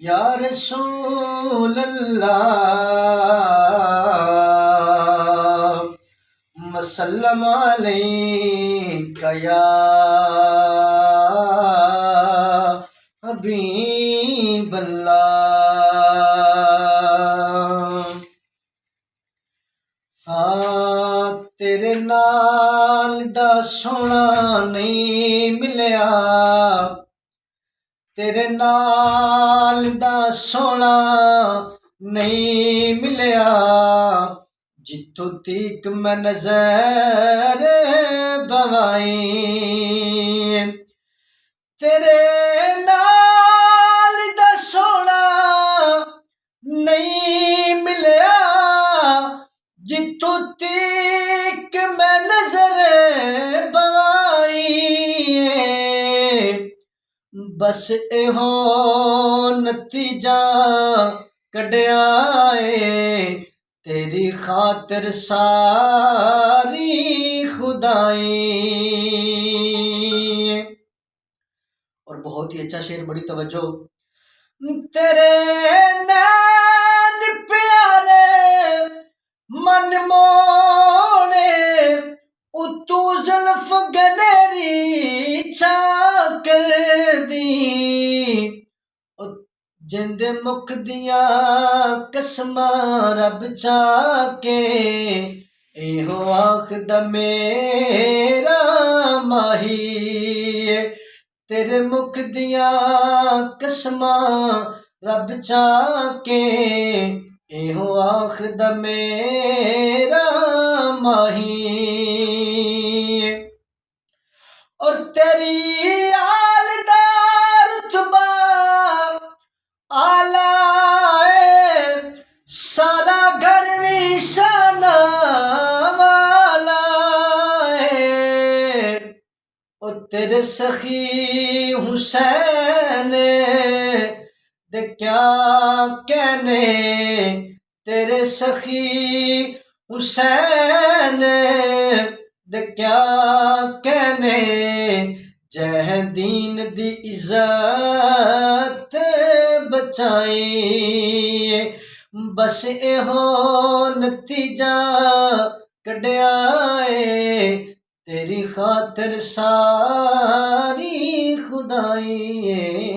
या रसूल अल्लाह वसल्लम अलैका या हबीब अल्लाह। तेरे नाल दा सोना नहीं मिलया, तेरे नाल दा सोना नहीं मिलया, जित्थों तक मैं नजर बवाई। तेरे नाल दा सोना नहीं मिलया, जित्थों तक मैं नजर बवाई। बस एहो नतीजा कढ़िया है, तेरी खातिर सारी खुदाई। और बहुत ही अच्छा शेर, बड़ी तवज्जो। तेरे नैन प्यारे मन मोने, उतू जुल्फ गनेरी चाकर दी, जिंद मुख दिया कसमा रब चाके, एहो आखद मेरा माही। तेरे मुख दिया कसमा रब चाके, एहो आखद मेरा माही। और तेरी आलदार रुतबा आला है, सारा घर निशाना वाला है। और तेरे सखी हुसैन दे क्या कहने, तेरे सखी हुसैन दे क्या कहने, जह दीन दी इज्जत बचाई। बस एहो नतीजा कढ़िया है, तेरी खातिर सारी खुदाई।